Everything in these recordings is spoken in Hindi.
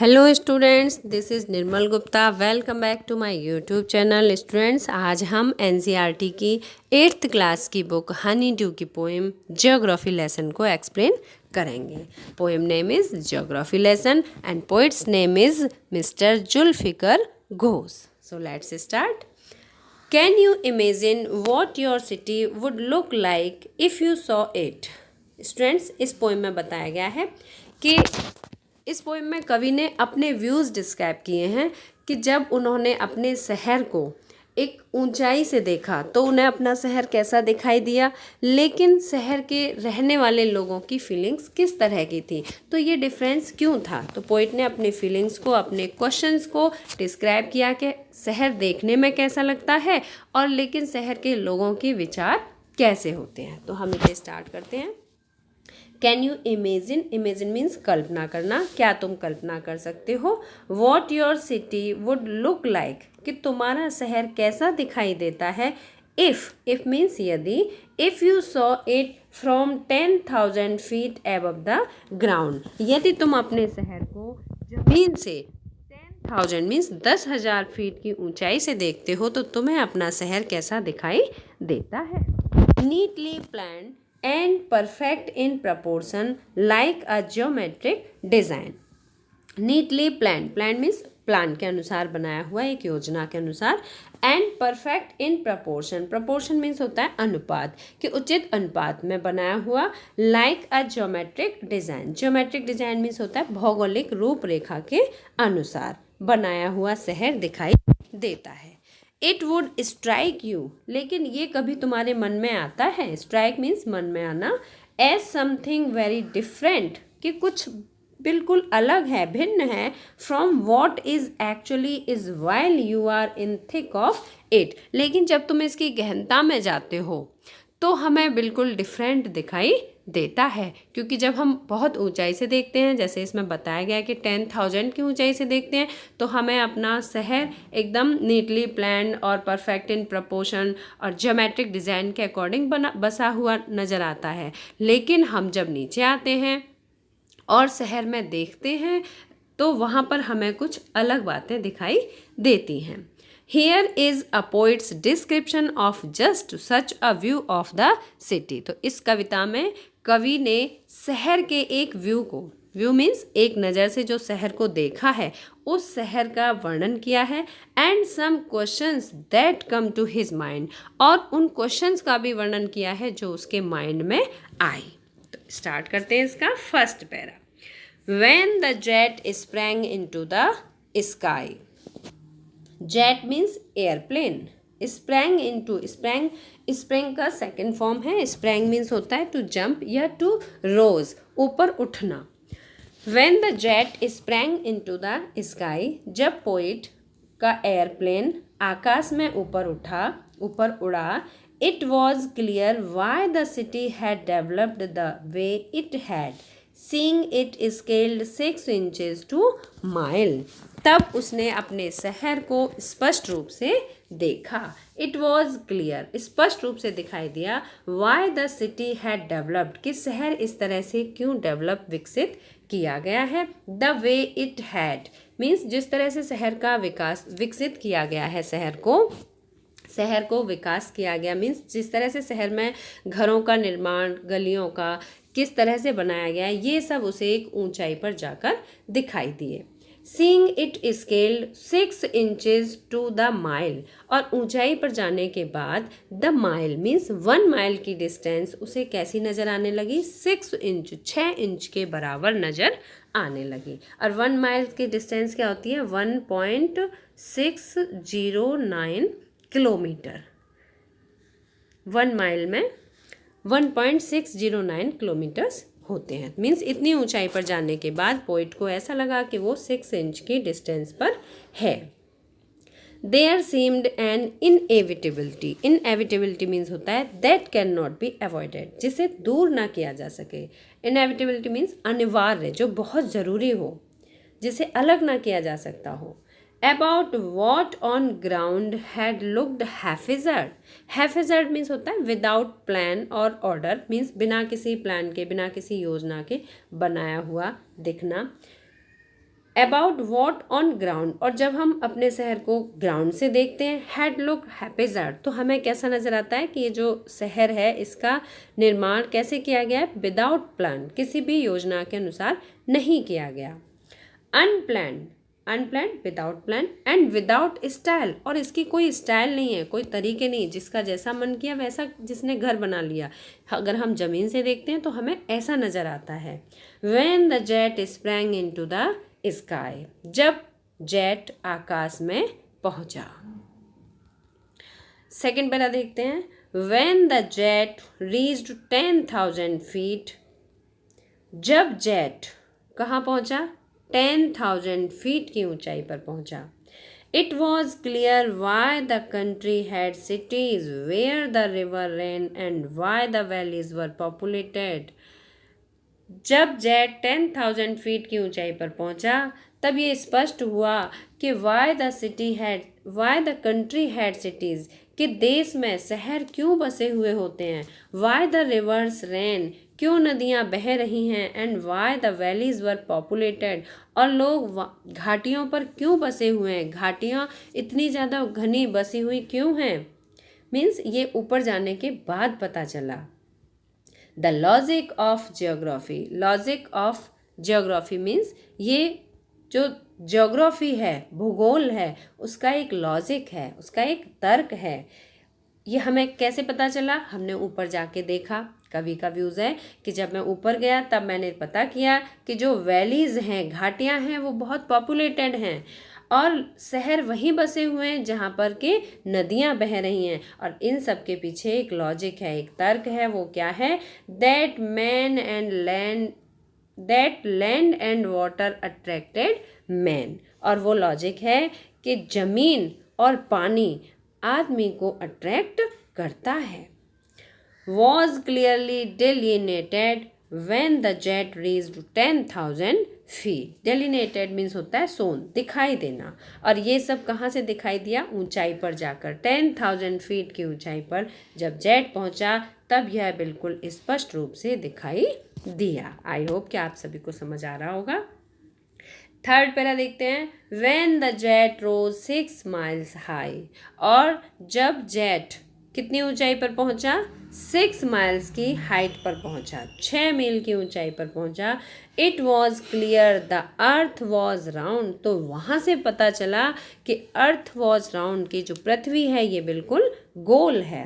Hello students, this is Nirmal Gupta. Welcome back to my YouTube channel. Students, आज हम एनसीईआरटी की 8th क्लास की बुक हनी ड्यू की पोएम ज्योग्राफी लेसन को एक्सप्लेन करेंगे। Poem name is geography lesson and poet's name is mister Zulfikar Ghosh. So let's start. Can you imagine what your city would look like if you saw it. Students, इस पोएम में बताया गया है कि इस पोएम में कवि ने अपने व्यूज़ डिस्क्राइब किए हैं कि जब उन्होंने अपने शहर को एक ऊंचाई से देखा तो उन्हें अपना शहर कैसा दिखाई दिया, लेकिन शहर के रहने वाले लोगों की फीलिंग्स किस तरह की थी, तो ये डिफरेंस क्यों था। तो पोइट ने अपनी फीलिंग्स को, अपने क्वेश्चंस को डिस्क्राइब किया कि शहर देखने में कैसा लगता है और लेकिन शहर के लोगों के विचार कैसे होते हैं। तो हम इसे स्टार्ट करते हैं। Can you imagine, imagine means कल्पना करना, क्या तुम कल्पना कर सकते हो। What your city would look like, कि तुम्हारा शहर कैसा दिखाई देता है। इफ़ मीन्स यदि, if you saw it from 10,000 feet above the ground, यदि तुम अपने शहर को जमीन से 10,000 मीन्स 10,000 फीट की ऊंचाई से देखते हो तो तुम्हें अपना शहर कैसा दिखाई देता है। Neatly planned and perfect in proportion like a geometric design. Neatly planned, planned means plan के अनुसार बनाया हुआ, एक योजना के अनुसार। And perfect in proportion, proportion means होता है अनुपात, कि उचित अनुपात में बनाया हुआ। लाइक अ geometric design, geometric design means होता है भौगोलिक रूपरेखा के अनुसार बनाया हुआ शहर दिखाई देता है। इट वुड स्ट्राइक यू, लेकिन ये कभी तुम्हारे मन में आता है, स्ट्राइक मीन्स मन में आना, एज समथिंग वेरी डिफरेंट, कि कुछ बिल्कुल अलग है, भिन्न है, from what is actually is while you are in thick of it, लेकिन जब तुम इसकी गहनता में जाते हो तो हमें बिल्कुल डिफरेंट दिखाई देता है। क्योंकि जब हम बहुत ऊंचाई से देखते हैं, जैसे इसमें बताया गया कि 10,000 की ऊंचाई से देखते हैं, तो हमें अपना शहर एकदम नीटली प्लान्ड और परफेक्ट इन प्रपोर्शन और ज्योमेट्रिक डिज़ाइन के अकॉर्डिंग बसा हुआ नज़र आता है। लेकिन हम जब नीचे आते हैं और शहर में देखते हैं तो वहाँ पर हमें कुछ अलग बातें दिखाई देती हैं। Here is a poet's description of just such a view of the city. तो इस कविता में कवि ने शहर के एक व्यू को, व्यू मीन्स एक नज़र से जो शहर को देखा है, उस शहर का वर्णन किया है। And some questions that come to his mind, और उन क्वेश्चंस का भी वर्णन किया है जो उसके माइंड में आए। तो स्टार्ट करते हैं इसका first para. When the jet sprang into the sky. Jet means airplane. Sprang into, sprang का सेकेंड फॉर्म है। स्प्रैंग मीन्स होता है टू जंप या टू रोज, ऊपर उठना। When the jet sprang into the sky, जब पोइट का एयरप्लेन आकाश में ऊपर उड़ा, it was clear why the city had developed the way it had, seeing it scaled 6 inches to mile. तब उसने अपने शहर को स्पष्ट रूप से देखा। इट वॉज क्लियर, स्पष्ट रूप से दिखाई दिया। Y the city had developed, कि शहर इस तरह से क्यों डेवलप, विकसित किया गया है। The way it had means जिस तरह से शहर का विकास, विकसित किया गया है, शहर को विकास किया गया मीन्स जिस तरह से शहर में घरों का निर्माण, गलियों का किस तरह से बनाया गया है, ये सब उसे एक ऊंचाई पर जाकर दिखाई दिए। Seeing it scaled 6 inches to the mile, और ऊंचाई पर जाने के बाद द माइल मीन्स 1 माइल की डिस्टेंस उसे कैसी नज़र आने लगी, 6 inch, 6 इंच के बराबर नज़र आने लगी। और 1 माइल की डिस्टेंस क्या होती है, 1.609 किलोमीटर। 1 माइल में 1.609 किलोमीटर्स होते हैं। मीन्स इतनी ऊंचाई पर जाने के बाद पोइट को ऐसा लगा कि वो 6 इंच की डिस्टेंस पर है। There seemed an inevitability, inevitability means होता है that can not be avoided, जिसे दूर ना किया जा सके। इनएविटेबिलिटी मीन्स अनिवार्य, जो बहुत ज़रूरी हो, जिसे अलग ना किया जा सकता हो। About what on ground had looked haphazard. Haphazard means होता है without plan और order, means बिना किसी प्लान के, बिना किसी योजना के बनाया हुआ दिखना। अबाउट वॉट ऑन ग्राउंड, और जब हम अपने शहर को ग्राउंड से देखते हैं, हैड लुक हैपेजर, तो हमें कैसा नज़र आता है कि ये जो शहर है इसका निर्माण कैसे किया गया है, विदाउट प्लान, किसी भी योजना के अनुसार नहीं किया गया। Unplanned, unplanned without plan, and without style, और इसकी कोई स्टाइल नहीं है, कोई तरीके नहीं, जिसका जैसा मन किया वैसा जिसने घर बना लिया। अगर हम ज़मीन से देखते हैं तो हमें ऐसा नज़र आता है। When the jet sprang into the sky, जब जेट आकाश में पहुंचा। सेकेंड पैरा देखते हैं। When the jet reached 10,000 feet, जब जेट कहाँ पहुंचा, 10,000 फीट की ऊंचाई पर पहुंचा। It was clear why the country had cities where the river ran and why the valleys were populated. जब जेट 10,000 फीट की ऊंचाई पर पहुंचा तब ये स्पष्ट हुआ कि why the country had cities, कि देश में शहर क्यों बसे हुए होते हैं। वाई द रिवर्स रेन, क्यों नदियाँ बह रही हैं। And why the valleys were populated, और लोग घाटियों पर क्यों बसे हुए हैं, घाटियाँ इतनी ज़्यादा घनी बसी हुई क्यों हैं। मीन्स ये ऊपर जाने के बाद पता चला। The logic of geography, logic of geography means ये जो ज्योग्राफी है, भूगोल है, उसका एक लॉजिक है, उसका एक तर्क है। ये हमें कैसे पता चला, हमने ऊपर जाके देखा। कवि का व्यूज़ है कि जब मैं ऊपर गया तब मैंने पता किया कि जो वैलीज़ हैं, घाटियाँ हैं, वो बहुत पॉपुलेटेड हैं और शहर वहीं बसे हुए हैं जहाँ पर के नदियाँ बह रही हैं। और इन सब के पीछे एक लॉजिक है, एक तर्क है। वो क्या है, that land and water attracted man. और वो लॉजिक है कि जमीन और पानी आदमी को अट्रैक्ट करता है। Was clearly delineated when the jet reached 10,000 feet. Delineated means होता है सोन, दिखाई देना। और ये सब कहाँ से दिखाई दिया, ऊंचाई पर जाकर। 10,000 फीट की ऊंचाई पर जब जेट पहुंचा तब यह बिल्कुल स्पष्ट रूप से दिखाई दिया। आई होप कि आप सभी को समझ आ रहा होगा। थर्ड पैरा देखते हैं। When the jet rose 6 miles high, और जब जेट कितनी ऊंचाई पर पहुंचा, 6 माइल्स की हाइट पर पहुंचा, 6 मील की ऊंचाई पर पहुंचा। It was clear the earth was round, तो वहाँ से पता चला कि अर्थ वॉज राउंड, की जो पृथ्वी है ये बिल्कुल गोल है।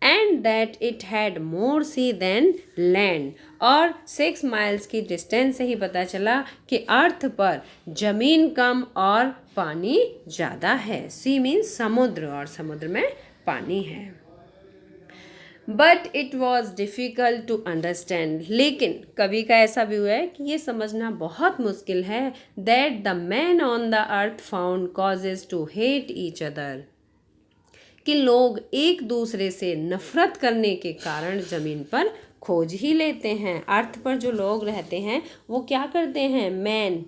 And that it had more sea than land, और 6 माइल्स की डिस्टेंस से ही पता चला कि अर्थ पर जमीन कम और पानी ज़्यादा है। सी मीन्स समुद्र, और समुद्र में पानी है। But it was difficult to understand, लेकिन कवि का ऐसा व्यू है कि ये समझना बहुत मुश्किल है। That the man on the earth found causes to hate each other, कि लोग एक दूसरे से नफरत करने के कारण ज़मीन पर खोज ही लेते हैं। अर्थ पर जो लोग रहते हैं वो क्या करते हैं, man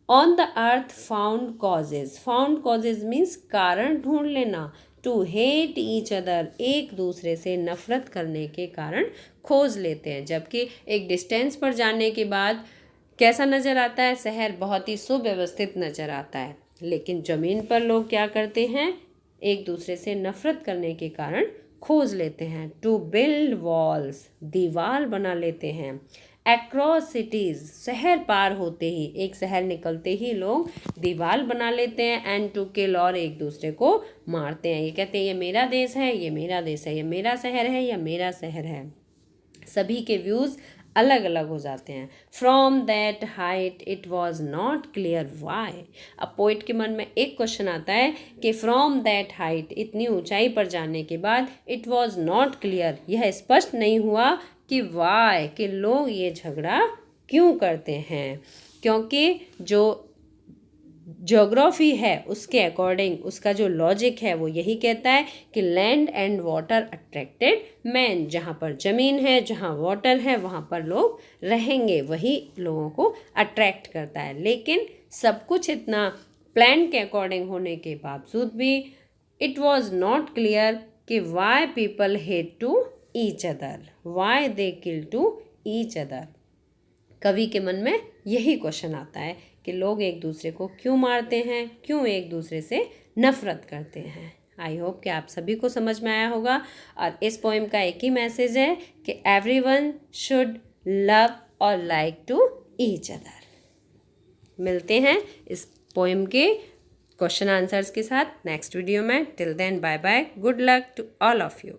on the earth found causes means कारण ढूंढ लेना। टू हेट ईच अदर, एक दूसरे से नफरत करने के कारण खोज लेते हैं। जबकि एक डिस्टेंस पर जाने के बाद कैसा नज़र आता है, शहर बहुत ही सुव्यवस्थित नज़र आता है। लेकिन ज़मीन पर लोग क्या करते हैं, एक दूसरे से नफरत करने के कारण खोज लेते हैं। टू बिल्ड वॉल्स, दीवार बना लेते हैं। अक्रॉस सिटीज़, शहर पार होते ही, एक शहर निकलते ही लोग दीवार बना लेते हैं। एंड टू किल, और एक दूसरे को मारते हैं। ये कहते हैं ये मेरा देश है, ये मेरा देश है, ये मेरा शहर है, या मेरा शहर है। सभी के व्यूज़ अलग अलग हो जाते हैं। From that height it was not clear why. अब पोइट के मन में एक क्वेश्चन आता है कि फ्रॉम दैट हाइट, इतनी ऊंचाई पर जाने के बाद, इट वॉज नॉट क्लियर, यह स्पष्ट नहीं हुआ कि वाई, कि लोग ये झगड़ा क्यों करते हैं। क्योंकि जो ज्योग्राफी है उसके अकॉर्डिंग, उसका जो लॉजिक है वो यही कहता है कि land and water attracted man, जहाँ पर ज़मीन है, जहाँ वाटर है, वहाँ पर लोग रहेंगे, वही लोगों को अट्रैक्ट करता है। लेकिन सब कुछ इतना प्लान के अकॉर्डिंग होने के बावजूद भी इट वॉज नॉट क्लियर कि why people hate to each other, why they kill to each other. कवि के मन में यही क्वेश्चन आता है कि लोग एक दूसरे को क्यों मारते हैं, क्यों एक दूसरे से नफ़रत करते हैं। आई होप कि आप सभी को समझ में आया होगा। और इस पोएम का एक ही मैसेज है कि एवरीवन शुड लव और लाइक टू ईच अदर। मिलते हैं इस पोएम के क्वेश्चन आंसर्स के साथ नेक्स्ट वीडियो में। Till then bye bye, good luck to all of you.